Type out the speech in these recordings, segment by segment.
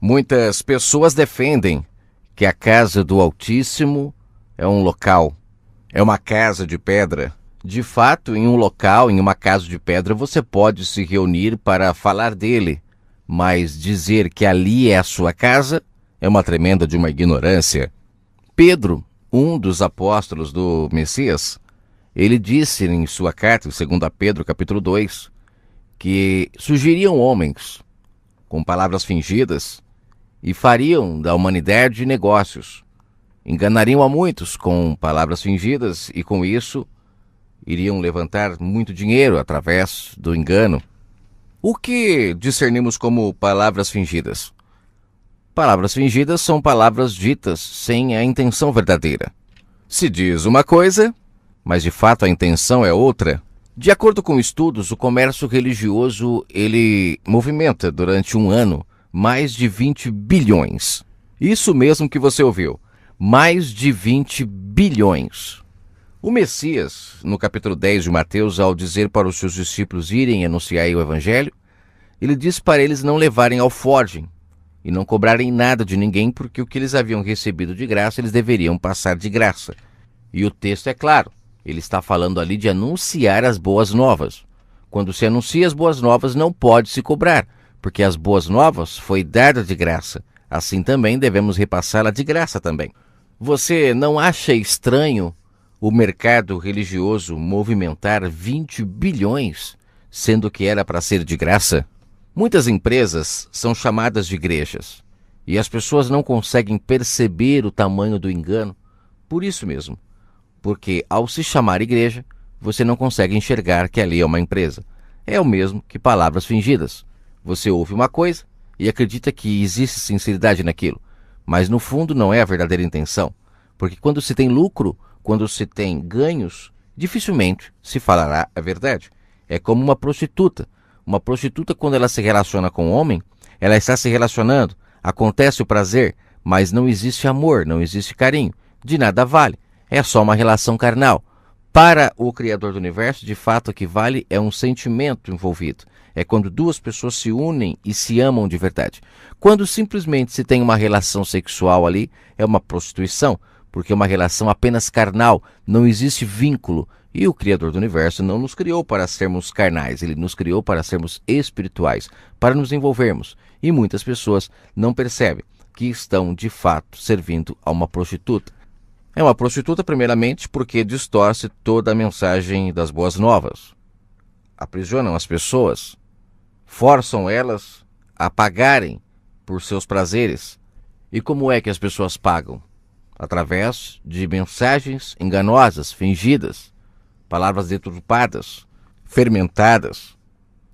Muitas pessoas defendem que a casa do Altíssimo é um local, é uma casa de pedra. De fato, em um local, em uma casa de pedra, você pode se reunir para falar dele, mas dizer que ali é a sua casa é uma tremenda de uma ignorância. Pedro, um dos apóstolos do Messias, ele disse em sua carta, em 2 Pedro, capítulo 2, que surgiriam homens com palavras fingidas e fariam da humanidade negócios. Enganariam a muitos com palavras fingidas e com isso iriam levantar muito dinheiro através do engano. O que discernimos como palavras fingidas? Palavras fingidas são palavras ditas sem a intenção verdadeira. Se diz uma coisa, mas de fato a intenção é outra. De acordo com estudos, o comércio religioso ele movimenta durante um ano mais de 20 bilhões. Isso mesmo que você ouviu, mais de 20 bilhões. O Messias, no capítulo 10 de Mateus, ao dizer para os seus discípulos irem anunciar o Evangelho, ele disse para eles não levarem alforje e não cobrarem nada de ninguém, porque o que eles haviam recebido de graça, eles deveriam passar de graça. E o texto é claro, ele está falando ali de anunciar as boas novas. Quando se anuncia as boas novas, não pode se cobrar, porque as boas novas foi dada de graça. Assim também devemos repassá-la de graça também. Você não acha estranho o mercado religioso movimentar 20 bilhões, sendo que era para ser de graça? Muitas empresas são chamadas de igrejas, e as pessoas não conseguem perceber o tamanho do engano por isso mesmo. Porque ao se chamar igreja, você não consegue enxergar que ali é uma empresa. É o mesmo que palavras fingidas. Você ouve uma coisa e acredita que existe sinceridade naquilo, mas no fundo não é a verdadeira intenção. Porque quando se tem lucro, quando se tem ganhos, dificilmente se falará a verdade. É como uma prostituta. Uma prostituta, quando ela se relaciona com um homem, ela está se relacionando, acontece o prazer, mas não existe amor, não existe carinho. De nada vale. É só uma relação carnal. Para o Criador do Universo, de fato, o que vale é um sentimento envolvido. É quando duas pessoas se unem e se amam de verdade. Quando simplesmente se tem uma relação sexual ali, é uma prostituição, porque é uma relação apenas carnal, não existe vínculo. E o Criador do Universo não nos criou para sermos carnais, ele nos criou para sermos espirituais, para nos envolvermos. E muitas pessoas não percebem que estão, de fato, servindo a uma prostituta. É uma prostituta, primeiramente, porque distorce toda a mensagem das boas novas. Aprisionam as pessoas, forçam elas a pagarem por seus prazeres. E como é que as pessoas pagam? Através de mensagens enganosas, fingidas, palavras deturpadas, fermentadas,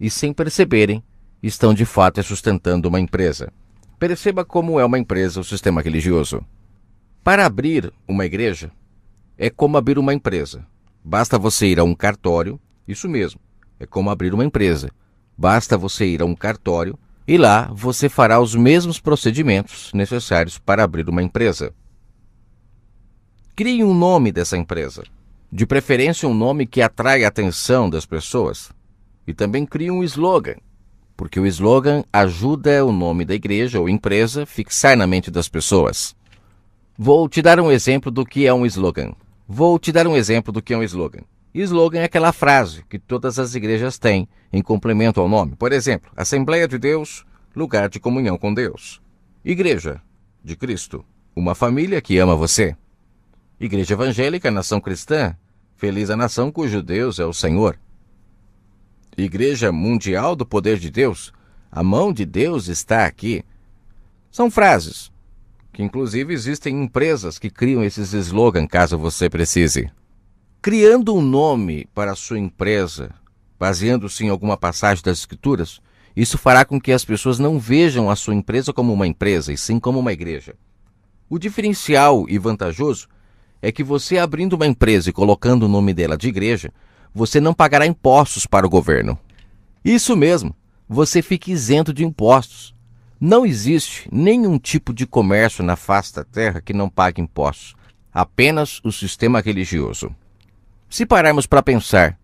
e sem perceberem, estão de fato sustentando uma empresa. Perceba como é uma empresa o sistema religioso. Para abrir uma igreja, é como abrir uma empresa. Basta você ir a um cartório, isso mesmo, é como abrir uma empresa. Basta você ir a um cartório e lá você fará os mesmos procedimentos necessários para abrir uma empresa. Crie um nome dessa empresa. De preferência um nome que atrai a atenção das pessoas. E também crie um slogan, porque o slogan ajuda o nome da igreja ou empresa a fixar na mente das pessoas. Vou te dar um exemplo do que é um slogan. Slogan é aquela frase que todas as igrejas têm em complemento ao nome. Por exemplo, Assembleia de Deus, lugar de comunhão com Deus. Igreja de Cristo, uma família que ama você. Igreja Evangélica, Nação Cristã, feliz a nação cujo Deus é o Senhor. Igreja Mundial do Poder de Deus, a mão de Deus está aqui. São frases que inclusive existem empresas que criam esses slogans caso você precise. Criando um nome para a sua empresa, baseando-se em alguma passagem das Escrituras, isso fará com que as pessoas não vejam a sua empresa como uma empresa, e sim como uma igreja. O diferencial e vantajoso é que você abrindo uma empresa e colocando o nome dela de igreja, você não pagará impostos para o governo. Isso mesmo, você fica isento de impostos. Não existe nenhum tipo de comércio na face da terra que não pague impostos, apenas o sistema religioso. Se pararmos para pensar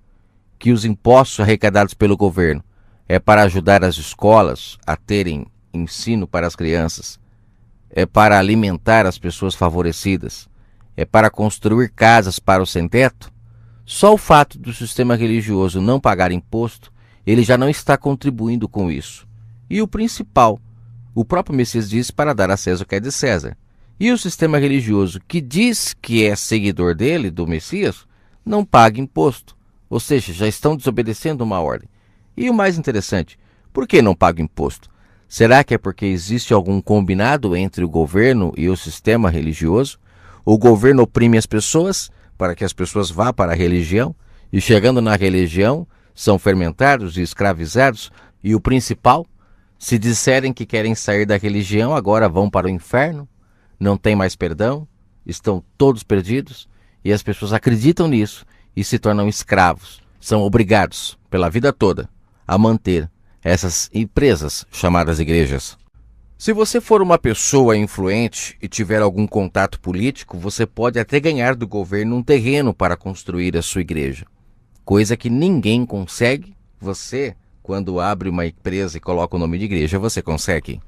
que os impostos arrecadados pelo governo é para ajudar as escolas a terem ensino para as crianças, é para alimentar as pessoas favorecidas, é para construir casas para o sem-teto, só o fato do sistema religioso não pagar imposto, ele já não está contribuindo com isso. E o principal, o próprio Messias disse para dar a César o que é de César. E o sistema religioso que diz que é seguidor dele, do Messias, não paga imposto. Ou seja, já estão desobedecendo uma ordem. E o mais interessante, por que não paga imposto? Será que é porque existe algum combinado entre o governo e o sistema religioso? O governo oprime as pessoas para que as pessoas vá para a religião e chegando na religião são fermentados e escravizados e o principal, se disserem que querem sair da religião, agora vão para o inferno, não tem mais perdão, estão todos perdidos e as pessoas acreditam nisso e se tornam escravos. São obrigados pela vida toda a manter essas empresas chamadas igrejas. Se você for uma pessoa influente e tiver algum contato político, você pode até ganhar do governo um terreno para construir a sua igreja. Coisa que ninguém consegue. Você, quando abre uma empresa e coloca o nome de igreja, você consegue.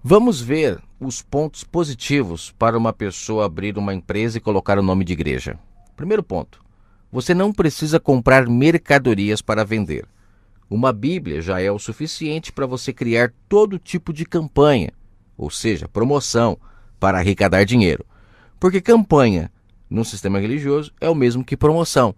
Vamos ver os pontos positivos para uma pessoa abrir uma empresa e colocar o nome de igreja. Primeiro ponto, você não precisa comprar mercadorias para vender. Uma Bíblia já é o suficiente para você criar todo tipo de campanha, ou seja, promoção, para arrecadar dinheiro. Porque campanha no sistema religioso é o mesmo que promoção.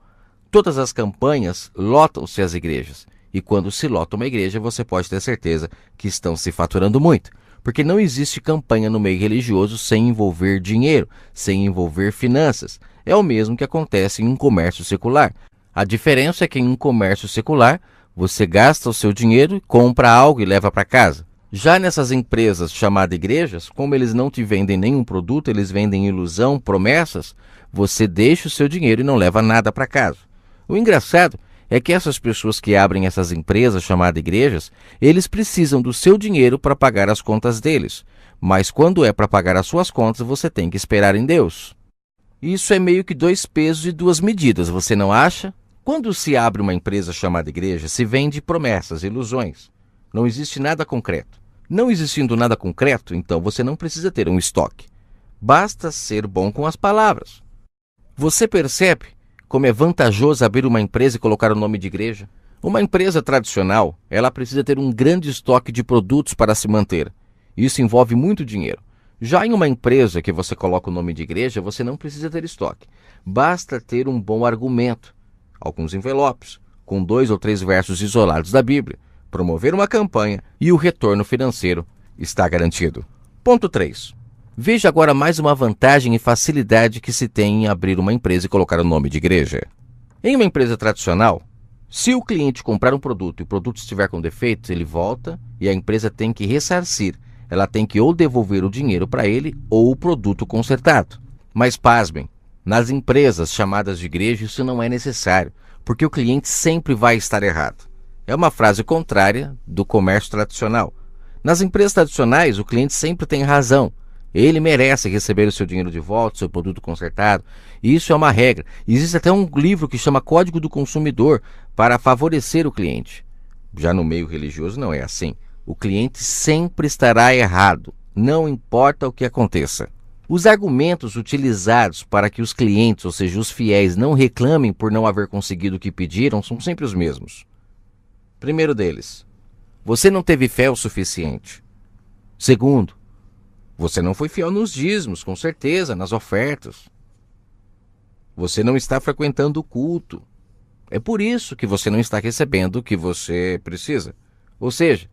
Todas as campanhas lotam-se as igrejas. E quando se lota uma igreja, você pode ter certeza que estão se faturando muito. Porque não existe campanha no meio religioso sem envolver dinheiro, sem envolver finanças. É o mesmo que acontece em um comércio secular. A diferença é que em um comércio secular, você gasta o seu dinheiro, compra algo e leva para casa. Já nessas empresas chamadas igrejas, como eles não te vendem nenhum produto, eles vendem ilusão, promessas, você deixa o seu dinheiro e não leva nada para casa. O engraçado é que essas pessoas que abrem essas empresas chamadas igrejas, eles precisam do seu dinheiro para pagar as contas deles. Mas quando é para pagar as suas contas, você tem que esperar em Deus. Isso é meio que 2 pesos e 2 medidas, você não acha? Quando se abre uma empresa chamada igreja, se vende promessas, ilusões. Não existe nada concreto. Não existindo nada concreto, então você não precisa ter um estoque. Basta ser bom com as palavras. Você percebe como é vantajoso abrir uma empresa e colocar o nome de igreja? Uma empresa tradicional, ela precisa ter um grande estoque de produtos para se manter. Isso envolve muito dinheiro. Já em uma empresa que você coloca o nome de igreja, você não precisa ter estoque. Basta ter um bom argumento. Alguns envelopes, com 2 ou 3 versos isolados da Bíblia, promover uma campanha e o retorno financeiro está garantido. Ponto 3. Veja agora mais uma vantagem e facilidade que se tem em abrir uma empresa e colocar o nome de igreja. Em uma empresa tradicional, se o cliente comprar um produto e o produto estiver com defeitos, ele volta e a empresa tem que ressarcir. Ela tem que ou devolver o dinheiro para ele ou o produto consertado. Mas pasmem, nas empresas chamadas de igreja isso não é necessário, porque o cliente sempre vai estar errado. É uma frase contrária do comércio tradicional. Nas empresas tradicionais, o cliente sempre tem razão. Ele merece receber o seu dinheiro de volta, o seu produto consertado. E isso é uma regra. Existe até um livro que chama Código do Consumidor para favorecer o cliente. Já no meio religioso não é assim. O cliente sempre estará errado, não importa o que aconteça. Os argumentos utilizados para que os clientes, ou seja, os fiéis, não reclamem por não haver conseguido o que pediram são sempre os mesmos. Primeiro deles, você não teve fé o suficiente. Segundo, você não foi fiel nos dízimos, com certeza, nas ofertas. Você não está frequentando o culto. É por isso que você não está recebendo o que você precisa. Ou seja,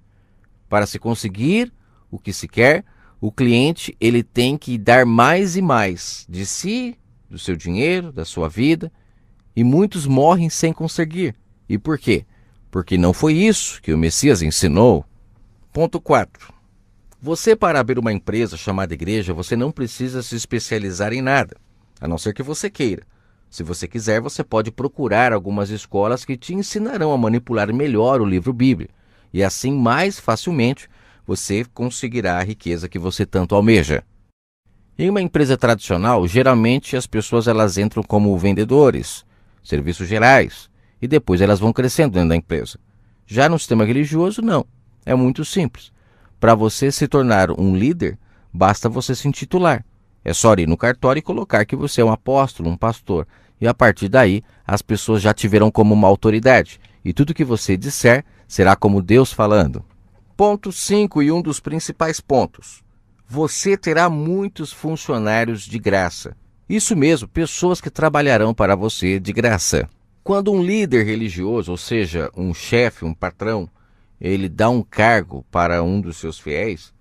para se conseguir o que se quer, o cliente ele tem que dar mais e mais de si, do seu dinheiro, da sua vida, e muitos morrem sem conseguir. E por quê? Porque não foi isso que o Messias ensinou. Ponto 4. Você, para abrir uma empresa chamada igreja, você não precisa se especializar em nada, a não ser que você queira. Se você quiser, você pode procurar algumas escolas que te ensinarão a manipular melhor o livro Bíblia. E assim, mais facilmente, você conseguirá a riqueza que você tanto almeja. Em uma empresa tradicional, geralmente as pessoas elas entram como vendedores, serviços gerais, e depois elas vão crescendo dentro da empresa. Já no sistema religioso, não. É muito simples. para você se tornar um líder, basta você se intitular. É só ir no cartório e colocar que você é um apóstolo, um pastor. E a partir daí, as pessoas já te verão como uma autoridade. E tudo que você disser será como Deus falando. Ponto 5 e um dos principais pontos. Você terá muitos funcionários de graça. Isso mesmo, pessoas que trabalharão para você de graça. Quando um líder religioso, ou seja, um chefe, um patrão, ele dá um cargo para um dos seus fiéis,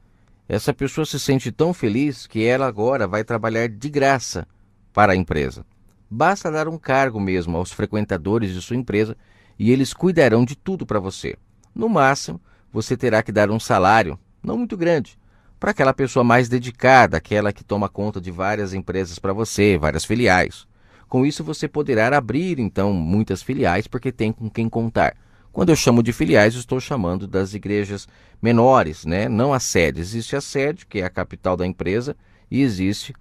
essa pessoa se sente tão feliz que ela agora vai trabalhar de graça para a empresa. Basta dar um cargo mesmo aos frequentadores de sua empresa e eles cuidarão de tudo para você. No máximo, você terá que dar um salário, não muito grande, para aquela pessoa mais dedicada, aquela que toma conta de várias empresas para você, várias filiais. Com isso, você poderá abrir, então, muitas filiais porque tem com quem contar. Quando eu chamo de filiais, eu estou chamando das igrejas menores, né? Não a sede. Existe a sede, que é a capital da empresa, e existe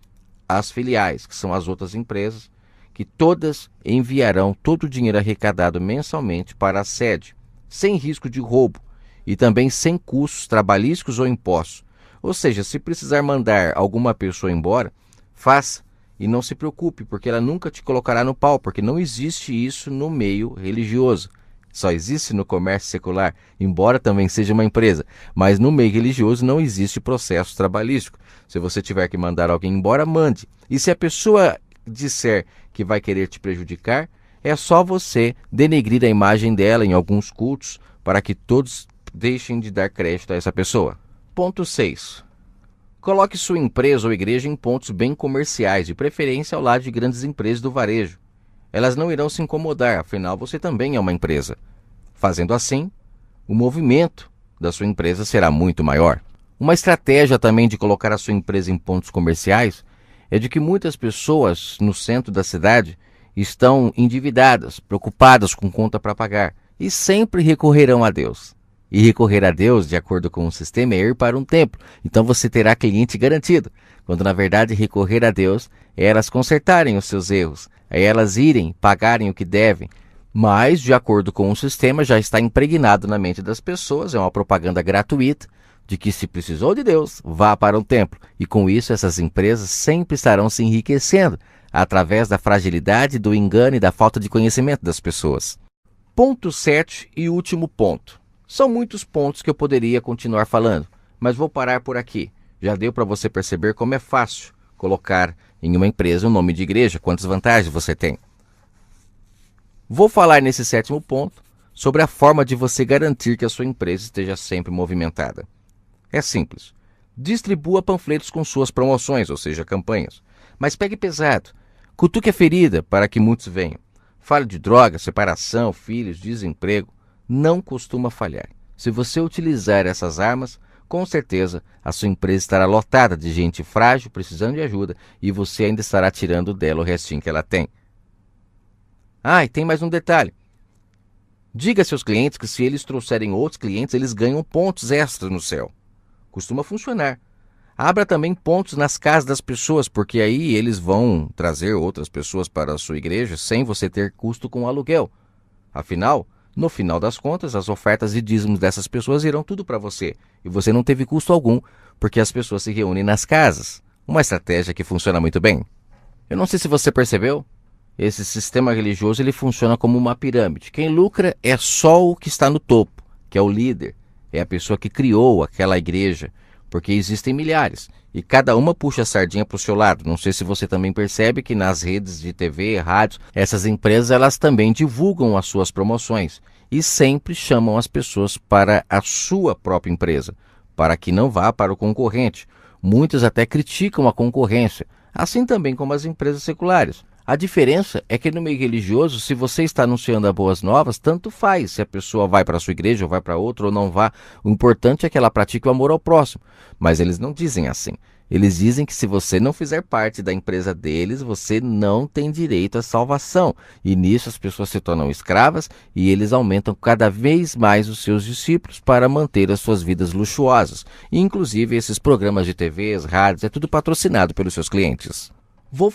as filiais, que são as outras empresas, que todas enviarão todo o dinheiro arrecadado mensalmente para a sede, sem risco de roubo e também sem custos trabalhísticos ou impostos. Ou seja, se precisar mandar alguma pessoa embora, faça e não se preocupe, porque ela nunca te colocará no pau, porque não existe isso no meio religioso. Só existe no comércio secular, embora também seja uma empresa, mas no meio religioso não existe processo trabalhístico. Se você tiver que mandar alguém embora, mande. E se a pessoa disser que vai querer te prejudicar, é só você denegrir a imagem dela em alguns cultos para que todos deixem de dar crédito a essa pessoa. Ponto 6. Coloque sua empresa ou igreja em pontos bem comerciais, de preferência ao lado de grandes empresas do varejo. Elas não irão se incomodar, afinal você também é uma empresa. Fazendo assim, o movimento da sua empresa será muito maior. Uma estratégia também de colocar a sua empresa em pontos comerciais é de que muitas pessoas no centro da cidade estão endividadas, preocupadas com conta para pagar e sempre recorrerão a Deus. E recorrer a Deus, de acordo com o sistema, é ir para um templo. Então você terá cliente garantido. Quando na verdade recorrer a Deus é elas consertarem os seus erros, é elas irem, pagarem o que devem. Mas, de acordo com o sistema, já está impregnado na mente das pessoas, é uma propaganda gratuita, de que se precisou de Deus, vá para um templo. E com isso essas empresas sempre estarão se enriquecendo, através da fragilidade, do engano e da falta de conhecimento das pessoas. Ponto 7 e último ponto. São muitos pontos que eu poderia continuar falando, mas vou parar por aqui. Já deu para você perceber como é fácil colocar em uma empresa o nome de igreja, quantas vantagens você tem. Vou falar nesse 7º ponto sobre a forma de você garantir que a sua empresa esteja sempre movimentada. É simples. Distribua panfletos com suas promoções, ou seja, campanhas. Mas pegue pesado. Cutuque a ferida para que muitos venham. Fale de droga, separação, filhos, desemprego. Não costuma falhar. Se você utilizar essas armas, com certeza a sua empresa estará lotada de gente frágil, precisando de ajuda, e você ainda estará tirando dela o restinho que ela tem. Ah, e tem mais um detalhe. Diga a seus clientes que se eles trouxerem outros clientes, eles ganham pontos extras no céu. Costuma funcionar. Abra também pontos nas casas das pessoas, porque aí eles vão trazer outras pessoas para a sua igreja sem você ter custo com o aluguel. Afinal, no final das contas, as ofertas e dízimos dessas pessoas irão tudo para você. E você não teve custo algum, porque as pessoas se reúnem nas casas. Uma estratégia que funciona muito bem. Eu não sei se você percebeu, esse sistema religioso ele funciona como uma pirâmide. Quem lucra é só o que está no topo, que é o líder. É a pessoa que criou aquela igreja, porque existem milhares. E cada uma puxa a sardinha para o seu lado. Não sei se você também percebe que nas redes de TV, rádios, essas empresas elas também divulgam as suas promoções e sempre chamam as pessoas para a sua própria empresa, para que não vá para o concorrente. Muitos até criticam a concorrência, assim também como as empresas seculares. A diferença é que no meio religioso, se você está anunciando a boas novas, tanto faz se a pessoa vai para a sua igreja ou vai para outra ou não vá. O importante é que ela pratique o amor ao próximo. Mas eles não dizem assim. Eles dizem que se você não fizer parte da empresa deles, você não tem direito à salvação. E nisso as pessoas se tornam escravas e eles aumentam cada vez mais os seus discípulos para manter as suas vidas luxuosas. E, inclusive esses programas de TVs, rádios, é tudo patrocinado pelos seus clientes. Vou